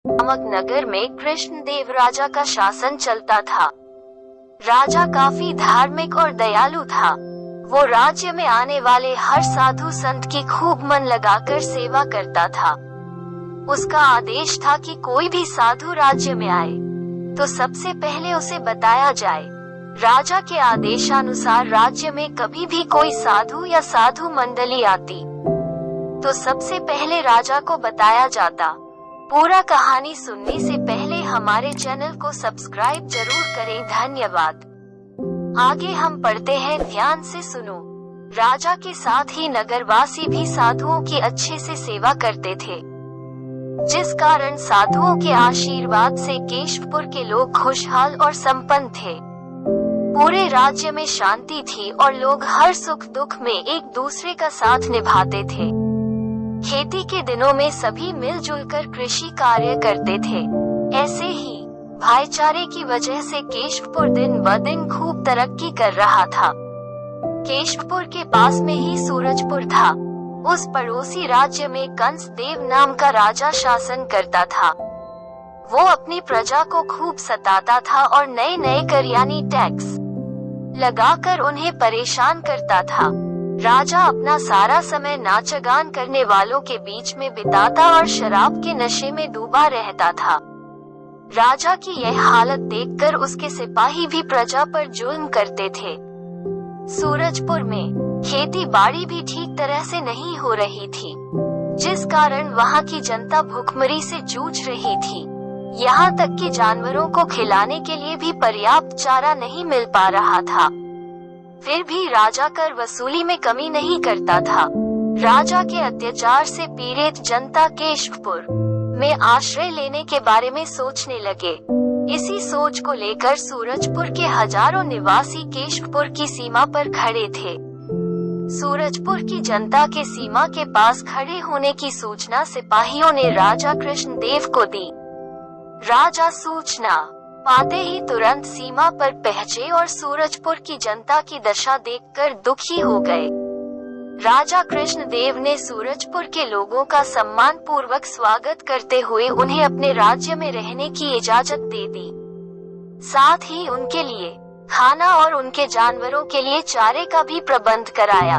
नामक नगर में कृष्णदेव राजा का शासन चलता था। राजा काफी धार्मिक और दयालु था। वो राज्य में आने वाले हर साधु संत की खूब मन लगाकर सेवा करता था। उसका आदेश था कि कोई भी साधु राज्य में आए तो सबसे पहले उसे बताया जाए। राजा के आदेशानुसार राज्य में कभी भी कोई साधु या साधु मंडली आती तो सबसे पहले राजा को बताया जाता। पूरा कहानी सुनने से पहले हमारे चैनल को सब्सक्राइब जरूर करें। धन्यवाद। आगे हम पढ़ते हैं, ध्यान से सुनो। राजा के साथ ही नगरवासी भी साधुओं की अच्छे से सेवा करते थे, जिस कारण साधुओं के आशीर्वाद से केशवपुर के लोग खुशहाल और संपन्न थे। पूरे राज्य में शांति थी और लोग हर सुख दुख में एक दूसरे का साथ निभाते थे। खेती के दिनों में सभी मिलजुल कर कृषि कार्य करते थे। ऐसे ही भाईचारे की वजह से केशवपुर दिन ब दिन खूब तरक्की कर रहा था। केशवपुर के पास में ही सूरजपुर था। उस पड़ोसी राज्य में कंसदेव नाम का राजा शासन करता था। वो अपनी प्रजा को खूब सताता था और नए नए कर यानी टैक्स लगाकर उन्हें परेशान करता था। राजा अपना सारा समय नाच गान करने वालों के बीच में बिताता और शराब के नशे में डूबा रहता था। राजा की यह हालत देखकर उसके सिपाही भी प्रजा पर जुल्म करते थे। सूरजपुर में खेती बाड़ी भी ठीक तरह से नहीं हो रही थी, जिस कारण वहाँ की जनता भूखमरी से जूझ रही थी। यहाँ तक कि जानवरों को खिलाने के लिए भी पर्याप्त चारा नहीं मिल पा रहा था। फिर भी राजा कर वसूली में कमी नहीं करता था। राजा के अत्याचार से पीड़ित जनता केशवपुर में आश्रय लेने के बारे में सोचने लगे। इसी सोच को लेकर सूरजपुर के हजारों निवासी केशवपुर की सीमा पर खड़े थे। सूरजपुर की जनता के सीमा के पास खड़े होने की सूचना सिपाहियों ने राजा कृष्णदेव को दी। राजा सूचना पाते ही तुरंत सीमा पर पहुंचे और सूरजपुर की जनता की दशा देखकर दुखी हो गए। राजा कृष्णदेव ने सूरजपुर के लोगों का सम्मान पूर्वक स्वागत करते हुए उन्हें अपने राज्य में रहने की इजाजत दे दी। साथ ही उनके लिए खाना और उनके जानवरों के लिए चारे का भी प्रबंध कराया।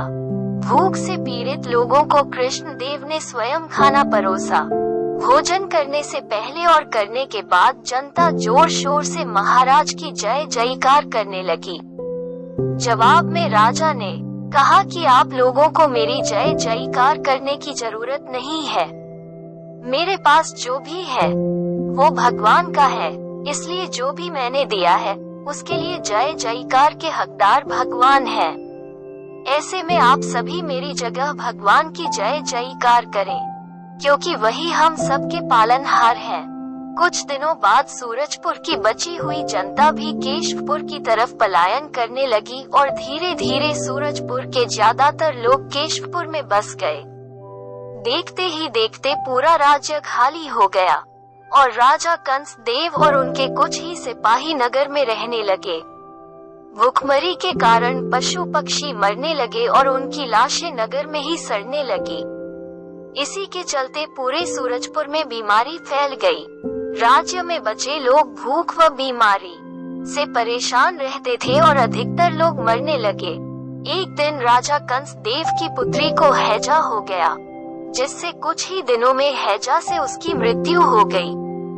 भूख से पीड़ित लोगों को कृष्णदेव ने स्वयं खाना परोसा। भोजन करने से पहले और करने के बाद जनता जोर शोर से महाराज की जय जयकार करने लगी। जवाब में राजा ने कहा कि आप लोगों को मेरी जय जयकार करने की जरूरत नहीं है। मेरे पास जो भी है वो भगवान का है, इसलिए जो भी मैंने दिया है उसके लिए जय जयकार के हकदार भगवान है। ऐसे में आप सभी मेरी जगह भगवान की जय जयकार करें, क्योंकि वही हम सबके पालनहार हैं। कुछ दिनों बाद सूरजपुर की बची हुई जनता भी केशवपुर की तरफ पलायन करने लगी और धीरे धीरे सूरजपुर के ज्यादातर लोग केशवपुर में बस गए। देखते ही देखते पूरा राज्य खाली हो गया और राजा कंसदेव और उनके कुछ ही सिपाही नगर में रहने लगे। भूखमरी के कारण पशु पक्षी मरने लगे और उनकी लाशें नगर में ही सड़ने लगी। इसी के चलते पूरे सूरजपुर में बीमारी फैल गई। राज्य में बचे लोग भूख व बीमारी से परेशान रहते थे और अधिकतर लोग मरने लगे। एक दिन राजा कंसदेव की पुत्री को हैजा हो गया, जिससे कुछ ही दिनों में हैजा से उसकी मृत्यु हो गई।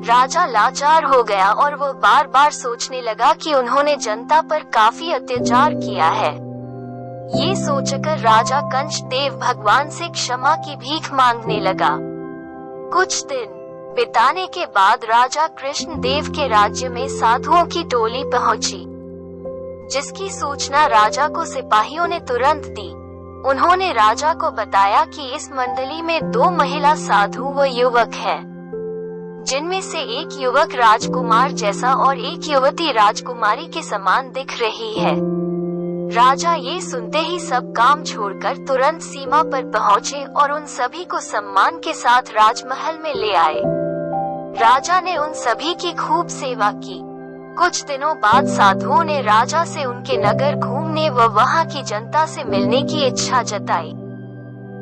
राजा लाचार हो गया और वो बार बार सोचने लगा कि उन्होंने जनता पर काफी अत्याचार किया है। ये सोचकर राजा कंसदेव भगवान से क्षमा की भीख मांगने लगा। कुछ दिन बिताने के बाद राजा कृष्णदेव के राज्य में साधुओं की टोली पहुंची, जिसकी सूचना राजा को सिपाहियों ने तुरंत दी। उन्होंने राजा को बताया कि इस मंडली में 2 महिला साधु व युवक हैं, जिनमें से एक युवक राजकुमार जैसा और एक युवती राजकुमारी के समान दिख रही है। राजा ये सुनते ही सब काम छोड़कर तुरंत सीमा पर पहुंचे और उन सभी को सम्मान के साथ राजमहल में ले आए। राजा ने उन सभी की खूब सेवा की। कुछ दिनों बाद साधुओं ने राजा से उनके नगर घूमने व वहां की जनता से मिलने की इच्छा जताई।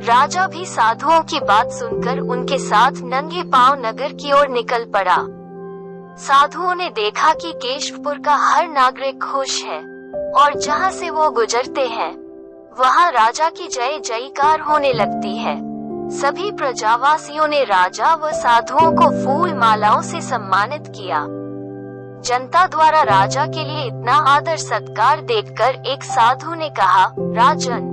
राजा भी साधुओं की बात सुनकर उनके साथ नंगे पांव नगर की ओर निकल पड़ा। साधुओं ने देखा कि केशवपुर का हर नागरिक खुश है और जहाँ से वो गुजरते हैं वहाँ राजा की जय जयकार होने लगती है। सभी प्रजावासियों ने राजा व साधुओं को फूल मालाओं से सम्मानित किया। जनता द्वारा राजा के लिए इतना आदर सत्कार देखकर एक साधु ने कहा, राजन,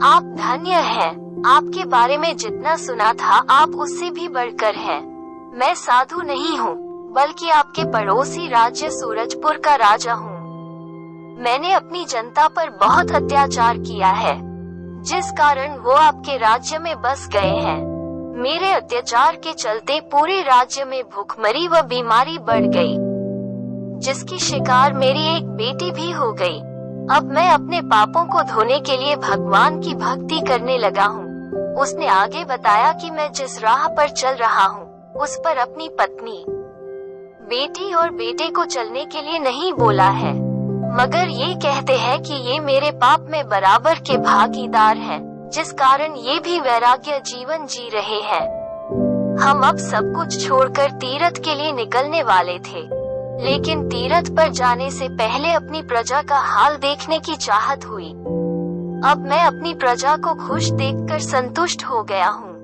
आप धन्य हैं। आपके बारे में जितना सुना था आप उससे भी बढ़कर हैं। मैं साधु नहीं हूँ, बल्कि आपके पड़ोसी राज्य सूरजपुर का राजा हूँ। मैंने अपनी जनता पर बहुत अत्याचार किया है, जिस कारण वो आपके राज्य में बस गए हैं। मेरे अत्याचार के चलते पूरे राज्य में भूखमरी व बीमारी बढ़ गई, जिसकी शिकार मेरी एक बेटी भी हो गई। अब मैं अपने पापों को धोने के लिए भगवान की भक्ति करने लगा हूँ। उसने आगे बताया कि मैं जिस राह पर चल रहा हूँ उस पर अपनी पत्नी, बेटी और बेटे को चलने के लिए नहीं बोला है, मगर ये कहते हैं कि ये मेरे पाप में बराबर के भागीदार हैं, जिस कारण ये भी वैराग्य जीवन जी रहे हैं। हम अब सब कुछ छोड़कर तीर्थ के लिए निकलने वाले थे, लेकिन तीर्थ पर जाने से पहले अपनी प्रजा का हाल देखने की चाहत हुई। अब मैं अपनी प्रजा को खुश देखकर संतुष्ट हो गया हूँ।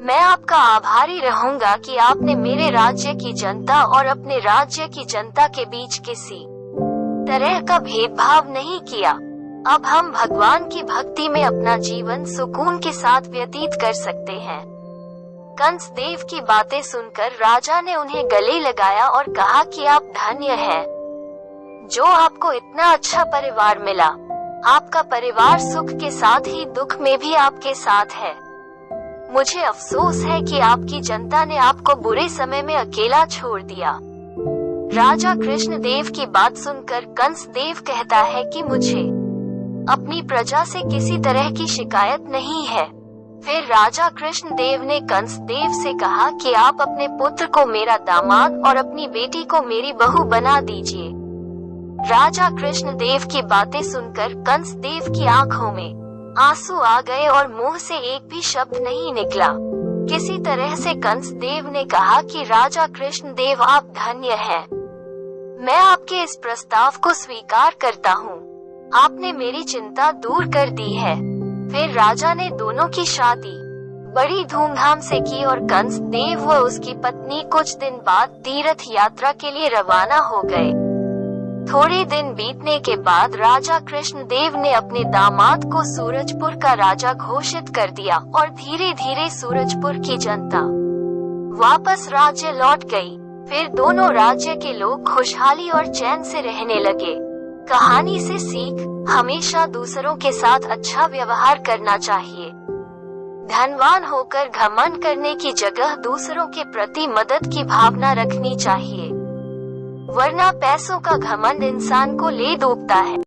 मैं आपका आभारी रहूंगा कि आपने मेरे राज्य की जनता और अपने राज्य की जनता के बीच किसी तरह का भेदभाव नहीं किया। अब हम भगवान की भक्ति में अपना जीवन सुकून के साथ व्यतीत कर सकते हैं। कंस देव की बातें सुनकर राजा ने उन्हें गले लगाया और कहा कि आप धन्य हैं, जो आपको इतना अच्छा परिवार मिला। आपका परिवार सुख के साथ ही दुख में भी आपके साथ है। मुझे अफसोस है कि आपकी जनता ने आपको बुरे समय में अकेला छोड़ दिया। राजा कृष्णदेव की बात सुनकर कंस देव कहता है कि मुझे अपनी प्रजा से किसी तरह की शिकायत नहीं है। फिर राजा कृष्णदेव ने कंस देव से कहा कि आप अपने पुत्र को मेरा दामाद और अपनी बेटी को मेरी बहू बना दीजिए। राजा कृष्णदेव की बातें सुनकर कंस देव की आंखों में आंसू आ गए और मुंह से एक भी शब्द नहीं निकला। किसी तरह से कंस देव ने कहा कि राजा कृष्णदेव, आप धन्य हैं। मैं आपके इस प्रस्ताव को स्वीकार करता हूँ। आपने मेरी चिंता दूर कर दी है। फिर राजा ने दोनों की शादी बड़ी धूमधाम से की और कंस देव व उसकी पत्नी कुछ दिन बाद तीर्थ यात्रा के लिए रवाना हो गए। थोड़े दिन बीतने के बाद राजा कृष्णदेव ने अपने दामाद को सूरजपुर का राजा घोषित कर दिया और धीरे धीरे सूरजपुर की जनता वापस राज्य लौट गई। फिर दोनों राज्य के लोग खुशहाली और चैन से रहने लगे। कहानी से सीख, हमेशा दूसरों के साथ अच्छा व्यवहार करना चाहिए। धनवान होकर घमंड करने की जगह दूसरों के प्रति मदद की भावना रखनी चाहिए, वरना पैसों का घमंड इंसान को ले डूबता है।